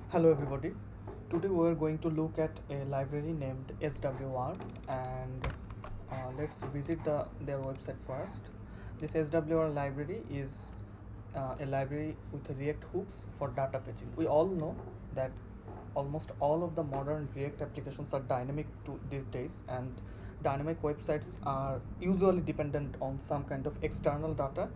Hello everybody. Today we are going to look at a library named SWR and let's visit their website first. This SWR library is a library with React hooks for data fetching. We all know that almost all of the modern React applications are dynamic to these days, and dynamic websites are usually dependent on some kind of external data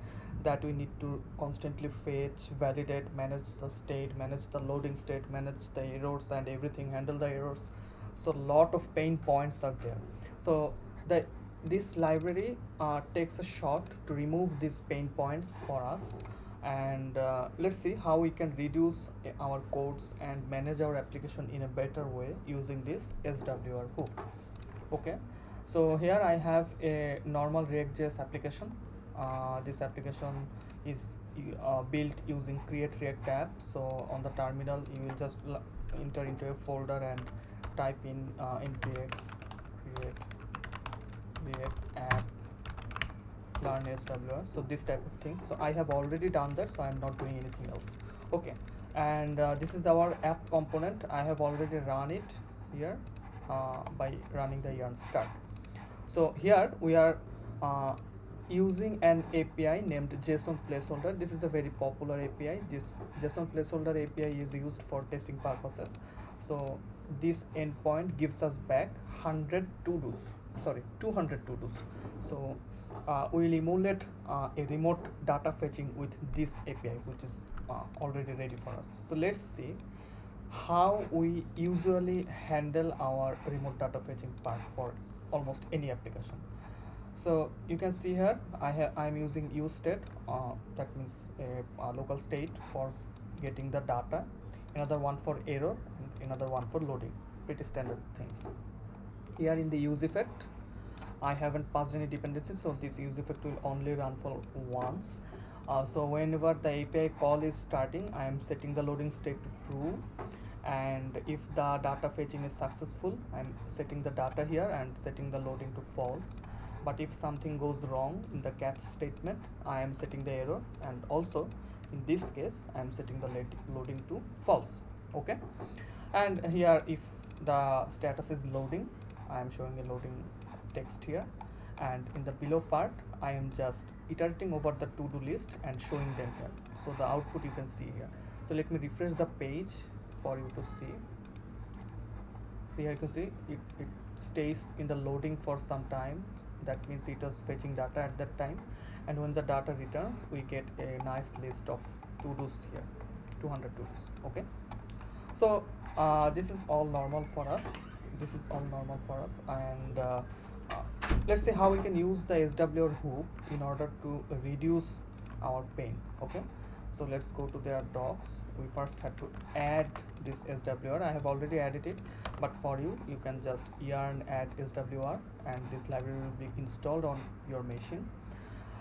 that we need to constantly fetch, validate, manage the state, manage the loading state, manage the errors and everything, handle the errors. So lot of pain points are there. So the this library takes a shot to remove these pain points for us, and let's see how we can reduce our codes and manage our application in a better way using this SWR hook. Okay, so here I have a normal React.js application. This application is built using create react app. So on the terminal you will just enter into a folder and type in npx create react app learn SWR. So this type of things. So I have already done that, so I'm not doing anything else. Okay, and this is our app component. I have already run it here by running the yarn start. So here we are using an API named JSON placeholder. This is a very popular API. This JSON placeholder API is used for testing purposes. So this endpoint gives us back 100 to dos, sorry, 200 to dos. So we'll emulate a remote data fetching with this API, which is already ready for us. So let's see how we usually handle our remote data fetching part for almost any application. So you can see here I'm using use state, that means a local state for getting the data, another one for error, and another one for loading. Pretty standard things. Here in the use effect I haven't passed any dependencies, so this use effect will only run for once. So whenever the API call is starting, I am setting the loading state to true, and if the data fetching is successful, I'm setting the data here and setting the loading to false. But if something goes wrong in the catch statement, I am setting the error, and also in this case I am setting the loading to false. Okay, and here if the status is loading, I am showing a loading text here, and in the below part I am just iterating over the to-do list and showing them here. So the output you can see here. So let me refresh the page for you to see. See here you can see it stays in the loading for some time. That means it was fetching data at that time, and when the data returns we get a nice list of to-dos here, 200 to-dos. Okay, so this is all normal for us. This is all normal for us, and uh, let's see how we can use the SWR hook in order to reduce our pain. Okay, so let's go to their docs. We first have to add this SWR. I have already added it, but for you, you can just yarn add SWR, and this library will be installed on your machine.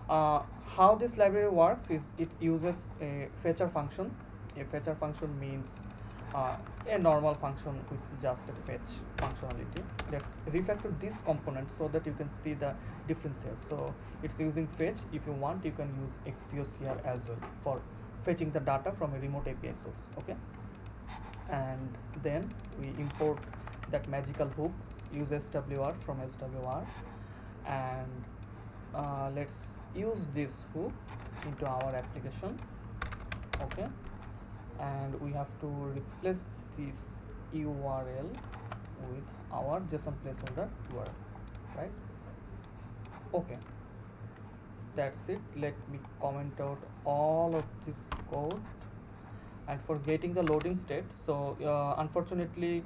How this library works is it uses a fetcher function. A fetcher function means a normal function with just a fetch functionality. Let's refactor this component so that you can see the difference here. So it's using fetch. If you want, you can use Axios here as well for fetching the data from a remote API source. Okay, and then we import that magical hook, use SWR from SWR, and let's use this hook into our application. Okay, and we have to replace this URL with our JSON placeholder URL, right? Okay, that's it. Let me comment out all of this code. And for getting the loading state, so unfortunately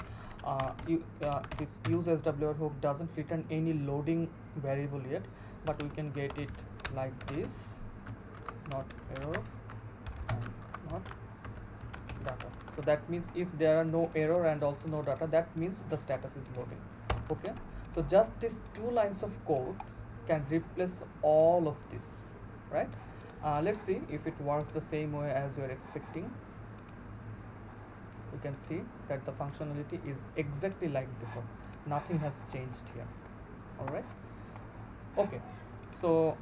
this use SWR hook doesn't return any loading variable yet, but we can get it like this, not error and not data. So that means if there are no error and also no data, that means the status is loading. Okay, so just these two lines of code can replace all of this, right? Let's see if it works the same way as we are expecting. You can see that the functionality is exactly like before. Nothing has changed here. All right, okay, so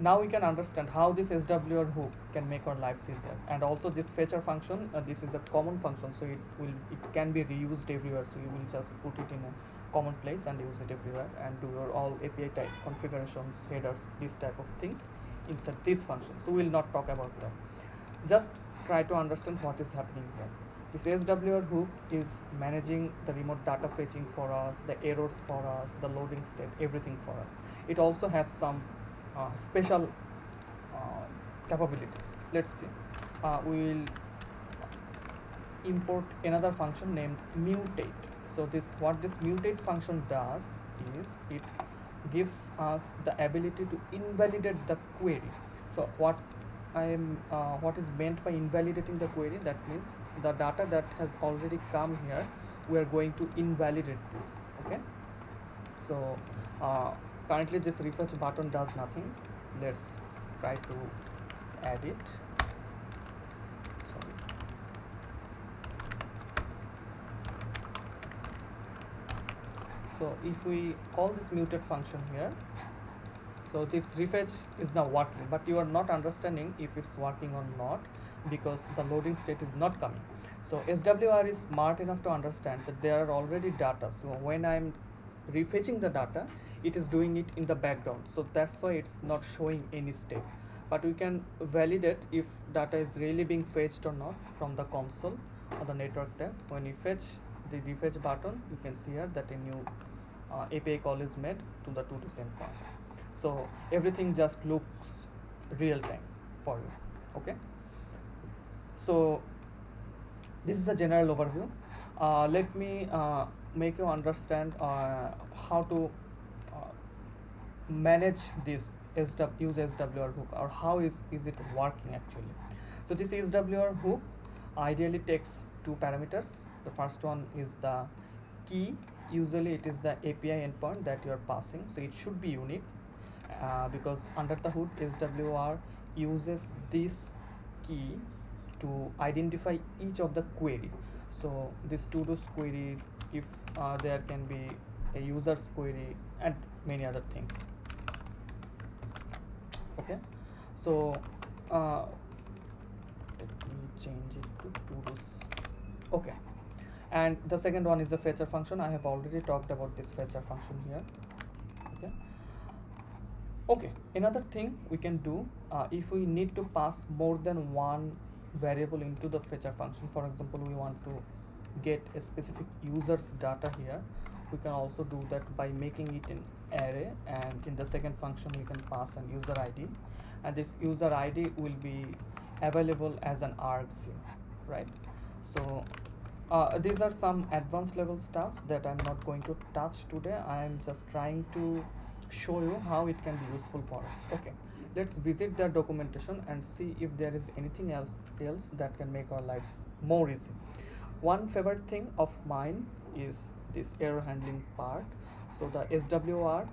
Now we can understand how this SWR hook can make our lives easier. And also this fetcher function, this is a common function, so it can be reused everywhere. So you will just put it in a common place and use it everywhere and do your all API type configurations, headers, these type of things inside this function. So we will not talk about that. Just try to understand what is happening here. This SWR hook is managing the remote data fetching for us, the errors for us, the loading state, everything for us. It also has some special capabilities. Let's see. We will import another function named mutate. So this what this mutate function does is it gives us the ability to invalidate the query. So what is meant by invalidating the query, that means the data that has already come here, we are going to invalidate this. Okay, so currently this refresh button does nothing. Let's try to add it. Sorry. So if we call this mutate function here, so this refetch is now working, but you are not understanding if it's working or not because the loading state is not coming. So SWR is smart enough to understand that there are already data. So when I'm refetching the data, it is doing it in the background. So that's why it's not showing any state. But we can validate if data is really being fetched or not from the console or the network tab. When you fetch the refetch button, you can see here that a new API call is made to the to send point. So everything just looks real time for you. Okay, so this is a general overview. Let me make you understand how to manage this use SWR hook, or how is it working actually. So this SWR hook ideally takes two parameters. The first one is the key. Usually it is the API endpoint that you are passing, so it should be unique because under the hood SWR uses this key to identify each of the query. So this to-do query, if there can be a user's query and many other things. Okay, so let me change it to to-dos. Okay, and the second one is the fetcher function. I have already talked about this fetcher function here. Okay, another thing we can do, if we need to pass more than one variable into the fetcher function, for example we want to get a specific user's data here, we can also do that by making it an array, and in the second function we can pass an user ID, and this user ID will be available as an args here, right? So these are some advanced level stuff that I'm not going to touch today. I'm just trying to show you how it can be useful for us. Okay, let's visit the documentation and see if there is anything else that can make our lives more easy. One favorite thing of mine is this error handling part. So the SWR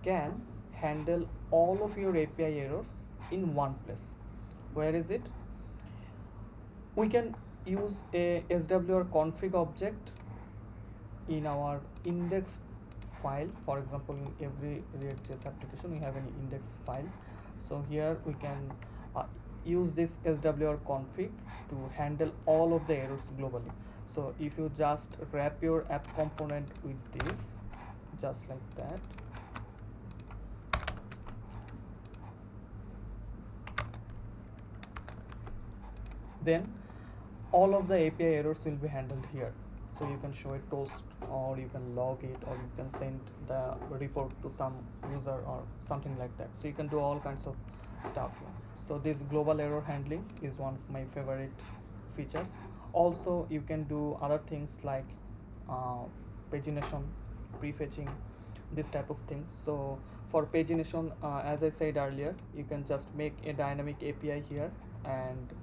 can handle all of your API errors in one place. Where is it? We can use a SWR config object in our index file. For example, in every React.js application we have an index file. So here we can use this SWR config to handle all of the errors globally. So if you just wrap your app component with this, just like that, then all of the API errors will be handled here. So you can show a toast, or you can log it, or you can send the report to some user or something like that. So you can do all kinds of stuff here. So this global error handling is one of my favorite features. Also you can do other things like pagination, prefetching, this type of things. So for pagination, as I said earlier, you can just make a dynamic API here and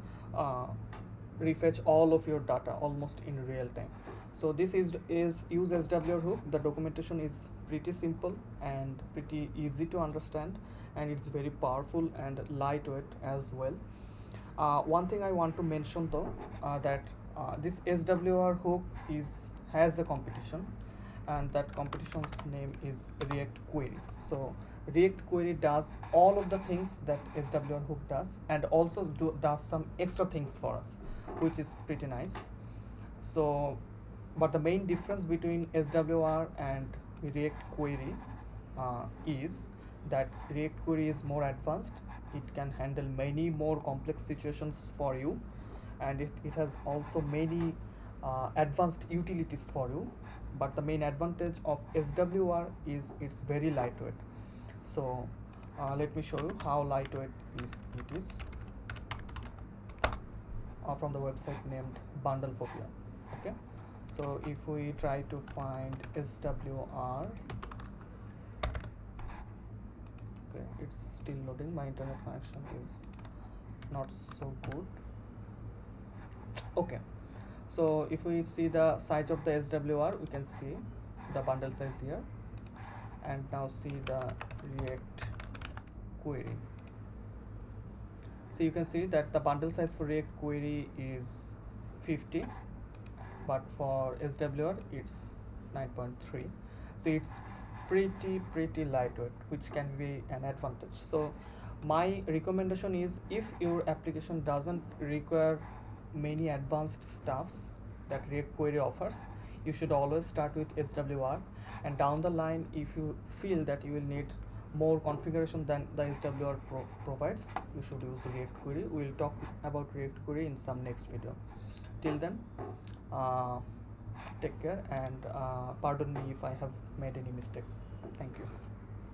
refetch all of your data almost in real time. So this is use SWR hook. The documentation is pretty simple and pretty easy to understand, and it's very powerful and lightweight as well. One thing I want to mention though, that this SWR hook has a competition, and that competition's name is React Query. So React query does all of the things that SWR hook does, and also does some extra things for us, which is pretty nice. So, but the main difference between SWR and React query is that React query is more advanced. It can handle many more complex situations for you, and it has also many advanced utilities for you. But the main advantage of SWR is it's very lightweight. So let me show you how lightweight it is from the website named Bundlephobia. Okay, so if we try to find SWR, okay, it's still loading. My internet connection is not so good. Okay, so if we see the size of the SWR, we can see the bundle size here, and now see the React query. So you can see that the bundle size for React query is 50, but for SWR it's 9.3. So it's pretty lightweight, which can be an advantage. So my recommendation is, if your application doesn't require many advanced stuffs that React query offers, you should always start with SWR, and down the line, if you feel that you will need more configuration than the SWR provides, you should use React query. We will talk about React query in some next video. Till then, take care, and pardon me if I have made any mistakes. Thank you.